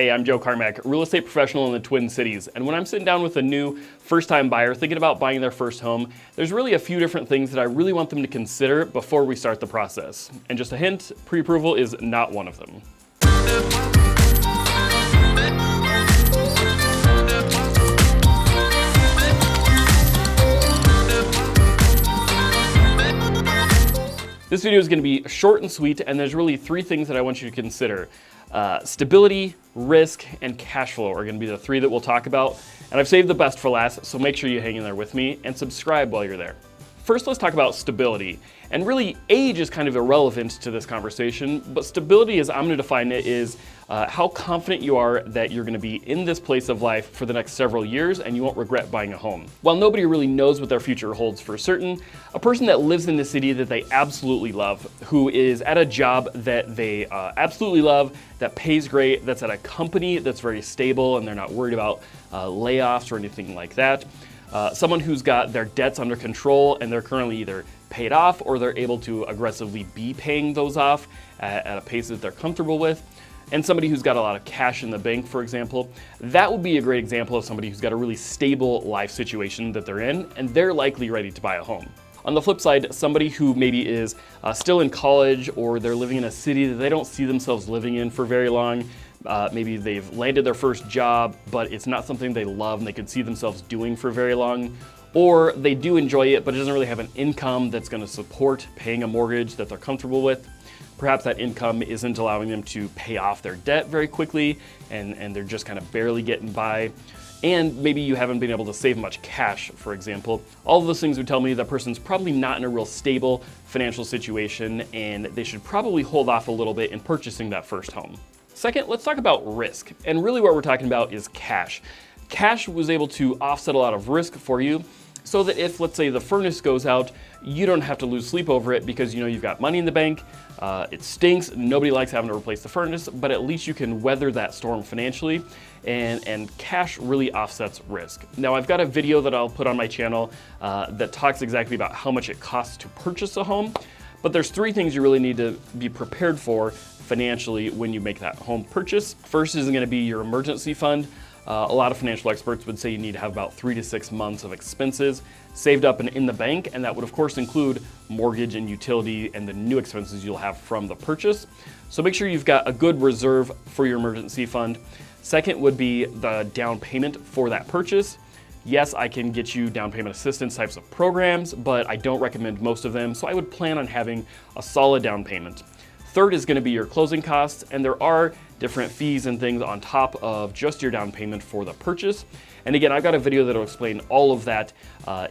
Hey, I'm Joe Carmack, real estate professional in the Twin Cities. And when I'm sitting down with a new first-time buyer thinking about buying their first home, there's really a few different things that I really want them to consider before we start the process. And just a hint, pre-approval is not one of them. This video is going to be short and sweet, and there's really three things that I want you to consider. Stability, risk, and cash flow are going to be the three that we'll talk about. And I've saved the best for last, so make sure you hang in there with me and subscribe while you're there. First, let's talk about stability. And really, age is kind of irrelevant to this conversation, but stability, as I'm going to define it, is how confident you are that you're going to be in this place of life for the next several years and you won't regret buying a home. While nobody really knows what their future holds for certain, a person that lives in the city that they absolutely love, who is at a job that they absolutely love, that pays great, that's at a company that's very stable and they're not worried about layoffs or anything like that, someone who's got their debts under control and they're currently either paid off or they're able to aggressively be paying those off at a pace that they're comfortable with, and somebody who's got a lot of cash in the bank, for example. That would be a great example of somebody who's got a really stable life situation that they're in, and they're likely ready to buy a home. On the flip side, somebody who maybe is still in college or they're living in a city that they don't see themselves living in for very long, maybe they've landed their first job, but it's not something they love and they could see themselves doing for very long, or they do enjoy it, but it doesn't really have an income that's going to support paying a mortgage that they're comfortable with. Perhaps that income isn't allowing them to pay off their debt very quickly, and they're just kind of barely getting by. And maybe you haven't been able to save much cash, for example. All of those things would tell me that person's probably not in a real stable financial situation, and they should probably hold off a little bit in purchasing that first home. Second, let's talk about risk. And really what we're talking about is cash. Cash was able to offset a lot of risk for you, so that if, let's say, the furnace goes out, you don't have to lose sleep over it because you know you've got money in the bank. It stinks, nobody likes having to replace the furnace, but at least you can weather that storm financially, and cash really offsets risk. Now, I've got a video that I'll put on my channel that talks exactly about how much it costs to purchase a home, but there's three things you really need to be prepared for financially when you make that home purchase. First is going to be your emergency fund. A lot of financial experts would say you need to have about 3 to 6 months of expenses saved up and in the bank, and that would of course include mortgage and utility and the new expenses you'll have from the purchase. So make sure you've got a good reserve for your emergency fund. Second would be the down payment for that purchase. Yes, I can get you down payment assistance types of programs, but I don't recommend most of them, so I would plan on having a solid down payment. Third is going to be your closing costs, and there are different fees and things on top of just your down payment for the purchase. And again, I've got a video that'll explain all of that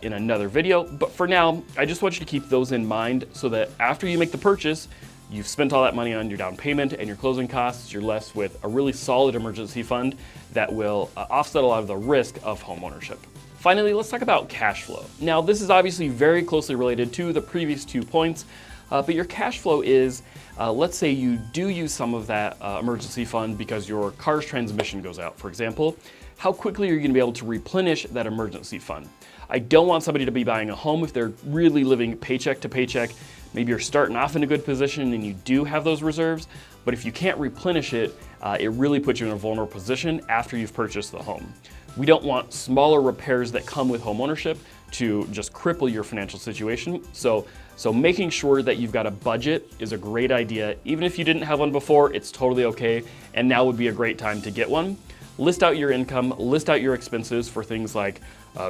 in another video, but for now, I just want you to keep those in mind so that after you make the purchase, you've spent all that money on your down payment and your closing costs, you're left with a really solid emergency fund that will offset a lot of the risk of homeownership. Finally, let's talk about cash flow. Now, this is obviously very closely related to the previous 2 points, but your cash flow is, let's say you do use some of that emergency fund because your car's transmission goes out, for example. How quickly are you going to be able to replenish that emergency fund? I don't want somebody to be buying a home if they're really living paycheck to paycheck. Maybe you're starting off in a good position and you do have those reserves, but if you can't replenish it, it really puts you in a vulnerable position after you've purchased the home. We don't want smaller repairs that come with home ownership to just cripple your financial situation. So making sure that you've got a budget is a great idea. Even if you didn't have one before, it's totally okay. And now would be a great time to get one. List out your income, list out your expenses for things like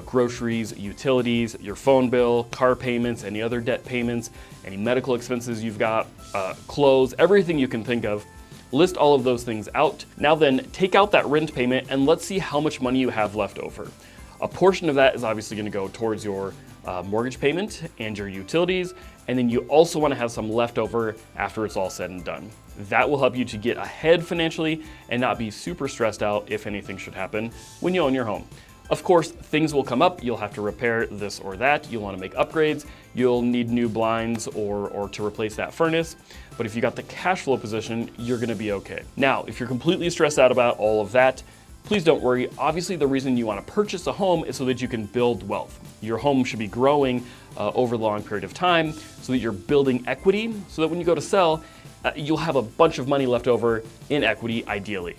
groceries, utilities, your phone bill, car payments, any other debt payments, any medical expenses you've got, clothes, everything you can think of. List all of those things out. Now then, take out that rent payment and let's see how much money you have left over. A portion of that is obviously going to go towards your mortgage payment and your utilities, and then you also want to have some left over after it's all said and done. That will help you to get ahead financially and not be super stressed out if anything should happen when you own your home. Of course, things will come up. You'll have to repair this or that. You'll want to make upgrades. You'll need new blinds or to replace that furnace. But if you got the cash flow position, you're going to be okay. Now, if you're completely stressed out about all of that, please don't worry. Obviously, the reason you want to purchase a home is so that you can build wealth. Your home should be growing over the long period of time so that you're building equity so that when you go to sell, you'll have a bunch of money left over in equity, ideally.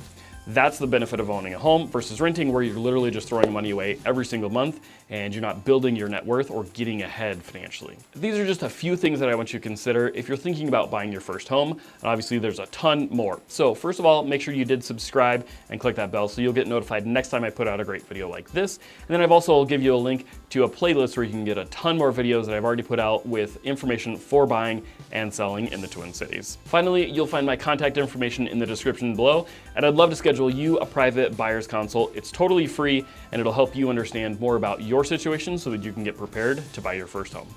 That's the benefit of owning a home versus renting, where you're literally just throwing money away every single month and you're not building your net worth or getting ahead financially. These are just a few things that I want you to consider if you're thinking about buying your first home. And obviously there's a ton more. So first of all, make sure you did subscribe and click that bell so you'll get notified next time I put out a great video like this. And then I've also give you a link to a playlist where you can get a ton more videos that I've already put out with information for buying and selling in the Twin Cities. Finally, you'll find my contact information in the description below, and I'd love to schedule you a private buyer's consult. It's totally free and it'll help you understand more about your situation so that you can get prepared to buy your first home.